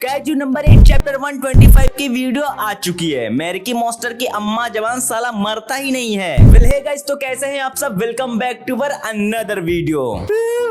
Kaiju number 8 chapter 125 की video आ चुकी है। मेरिकी मॉन्स्टर की अम्मा जवान साला मरता ही नहीं है। वेल हे गाइस, तो कैसे हैं आप सब? Welcome back to our another video.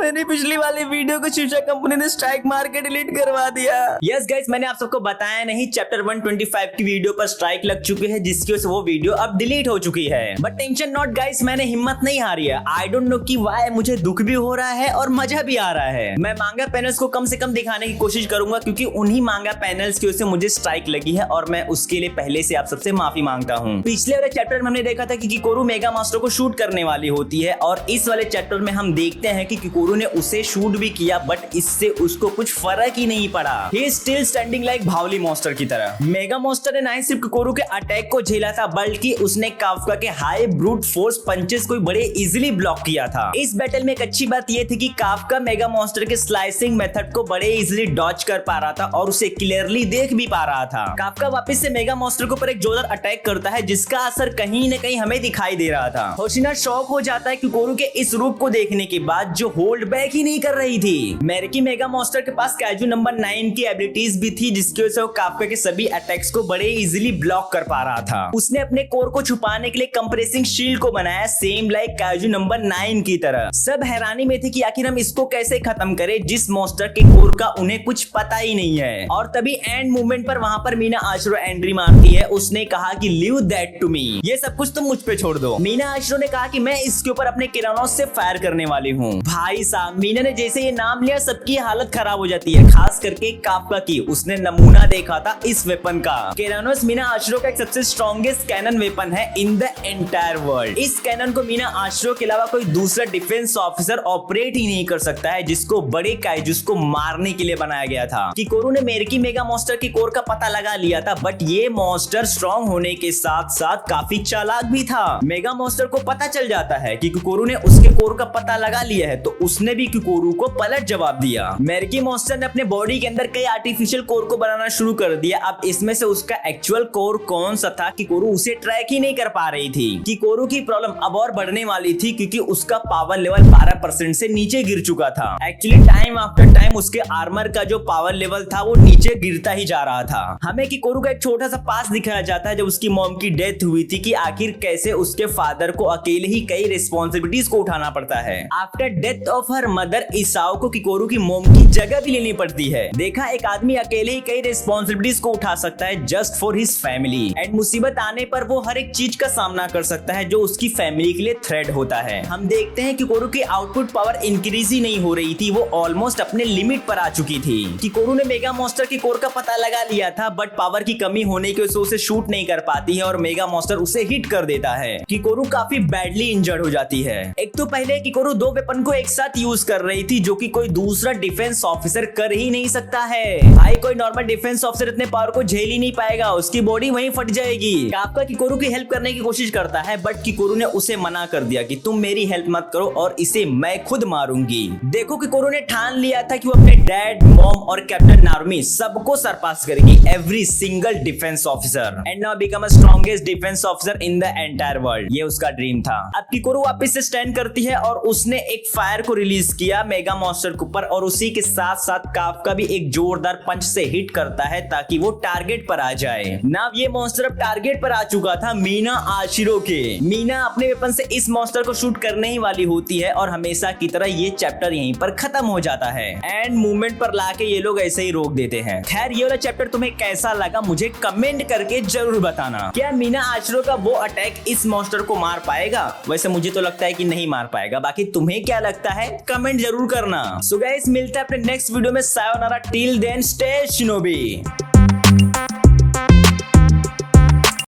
मेरी पिछली वाली वीडियो को शीशा कंपनी ने स्ट्राइक मार के डिलीट करवा दिया। यस गाइस, मैंने आप सबको बताया नहीं, चैप्टर 125 की वीडियो पर स्ट्राइक लग चुकी है, जिसकी वजह से वो वीडियो अब डिलीट हो चुकी है। बट टेंशन नॉट गाइस, मैंने हिम्मत नहीं हारी है। आई डोंट नो कि व्हाई, मुझे दुख भी हो रहा है और मजा भी आ रहा है। मैं मांगा पैनल्स को कम से कम दिखाने की कोशिश करूंगा, क्योंकि उन्हीं मांगा पैनल्स की वजह से मुझे स्ट्राइक लगी है और मैं उसके लिए पहले से आप सबसे माफी मांगता हूं। पिछले वाले चैप्टर में हमने देखा था कि किकोरू मेगा मॉन्स्टर को शूट करने वाली होती है, और इस वाले चैप्टर में हम देखते हैं कि किकोरू ने उसे शूट भी किया, बट इससे उसको कुछ फर्क ही नहीं पड़ा। He is still standing like बाहुली मॉन्स्टर की तरह। मेगा मॉन्स्टर ने ना सिर्फ किकोरू के अटैक को झेला था, बल्कि उसने काफ्का के हाई ब्रूट फोर्स पंचेस को बड़े इजीली ब्लॉक किया था। इस बैटल में एक अच्छी बात यह थी कि काफ्का मेगा मॉन्स्टर के स्लाइसिंग मेथड को बड़े इजीली डॉज कर पा रहा था और उसे क्लियरली देख भी पा रहा था। काफ्का वापस से मेगा मॉन्स्टर के ऊपर एक जोरदार अटैक करता है, जिसका असर कहीं न कहीं हमें दिखाई दे रहा था। होशिना शॉक हो जाता है किकोरू के इस रूप को देखने के बाद, जो होल्ड बैक ही नहीं कर रही थी। मेरिकी मेगा मॉन्स्टर के पास काइजू नंबर 9 की एबिलिटीज भी थी, जिसकी वजह से वो काफ्का के सभी अटैक्स को बड़े इजीली ब्लॉक कर पा रहा था। उसने अपने कोर को छुपाने के लिए कंप्रेसिंग शील्ड को बनाया, सेम लाइक काइजू नंबर 9 की तरह। सब हैरानी में थे कि आखिर हम इसको कैसे खत्म करें, जिस मॉन्स्टर के कोर का उन्हें कुछ पता ही नहीं है। और तभी एंड मूवमेंट पर वहां पर मीना आश्रो एंट्री मारती है। उसने कहा कि लीव दैट टू मी, ये सब कुछ तुम मुझ पे छोड़ दो। मीना आश्रो ने कहा कि मैं इसके ऊपर अपने किरानोस से फायर करने वाली हूँ। भाई साहब, मीना ने जैसे ये नाम लिया, सबकी हालत खराब हो जाती है, खास करके काफ्का की। उसने नमूना देखा था इस वेपन का। किरानोस मीना आश्रो का एक सबसे स्ट्रॉन्गेस्ट कैनन वेपन है इन द एंटायर वर्ल्ड। इस कैनन को मीना आश्रो के अलावा कोई दूसरा डिफेंस ऑफिसर ऑपरेट ही नहीं कर सकता है, जिसको बड़े काइजूस को मारने के लिए बनाया गया था। किकोरू ने मेरिकी मेगा मॉन्स्टर की कोर का पता लगा लिया था, बट ये मॉन्स्टर स्ट्रॉन्ग होने के साथ साथ काफी चालाक भी था। मेगा मॉन्स्टर को पता चल जाता है कि किकोरू ने उसके कोर का पता लगा लिया है, तो उसने भी किकोरू को पलट जवाब दिया। मेरिकी मॉन्स्टर ने अपने बॉडी के अंदर कई आर्टिफिशियल कोर को बनाना शुरू कर दिया। अब इसमें से उसका एक्चुअल कोर कौन सा था, किकोरू उसे ट्रैक ही नहीं कर पा रही थी। किकोरू की प्रॉब्लम अब और बढ़ने वाली थी, क्योंकि उसका पावर लेवल 12% से नीचे गिर चुका था। एक्चुअली टाइम आफ्टर टाइम उसके आर्मर का जो पावर लेवल था वो नीचे गिरता ही जा रहा था। हमें किकोरू का एक छोटा सा पास दिखाया जाता है, जब उसकी मॉम की डेथ हुई थी, कि आखिर कैसे उसके फादर को अकेले ही कई रिस्पॉन्सिबिलिटीज को उठाना पड़ता है। After death of her mother, Isao को किकोरू की मॉम की जगह भी लेनी पड़ती है। देखा, एक आदमी अकेले ही कई रिस्पॉन्सिबिलिटीज को उठा सकता है just for his family, and मुसीबत आने पर वो हर एक चीज का सामना कर सकता है जो उसकी फैमिली के लिए थ्रेट होता है। हम देखते हैं कि किकोरू की आउटपुट पावर इंक्रीज ही नहीं हो रही थी, वो ऑलमोस्ट अपने लिमिट पर आ चुकी थी। किकोरू ने मेगा मॉन्स्टर की कोर का पता लगा लिया था, बट पावर की कमी होने की वजह से उसे शूट नहीं कर पाती है और मेगा मॉन्स्टर उसे हिट कर देता है। किकोरू काफी बैडली इंजर्ड हो जाती है। एक तो पहले किकोरू दो वेपन को एक साथ यूज कर रही थी, जो कि कोई दूसरा डिफेंस ऑफिसर कर ही नहीं सकता है। भाई, कोई नॉर्मल डिफेंस ऑफिसर इतने पावर को झेल ही नहीं पाएगा, उसकी बॉडी वहीं फट जाएगी। काफ्का किकोरू की हेल्प करने की कोशिश करता है, बट किकोरू ने उसे मना कर दिया कि तुम मेरी हेल्प मत करो और इसे मैं खुद मारूंगी। देखो, किकोरू ने ठान लिया था कि वो अपने डैड, मॉम और कैप्टन नारुमी सबको सरपास करेगी, every single defence officer, and now become a strongest defence officer in the entire world. ये उसका ड्रीम था। अब किकोरू वापस से स्टैंड करती है और उसने एक फायर को रिलीज किया मेगा मॉन्स्टर के ऊपर, और उसी के साथ साथ काफ्का भी एक जोरदार पंच से हिट करता है ताकि वो टारगेट पर आ जाए। नाउ ये मॉन्स्टर अब टारगेट पर आ चुका था मीना आशिरो के। मीना अपने वेपन से इस मॉन्स्टर को शूट करने ही वाली होती है, और हमेशा की तरह ये चैप्टर यहीं पर खत्म हो जाता है। एंड मूवमेंट पर लाके ये लोग ऐसे ही रोक देते हैं। खैर, ये वाला चैप्टर तुम्हें कैसा लगा मुझे कमेंट करके जरूर बताना। क्या मीना आशिरो का वो अटैक इस मॉन्स्टर को मार पाएगा? वैसे मुझे तो लगता है कि नहीं मार पाएगा, बाकी तुम्हें क्या लगता है कमेंट जरूर करना। सो गाइस, मिलते हैं अपने नेक्स्ट वीडियो में। सायोनारा, टिल देन स्टे शिनोबी।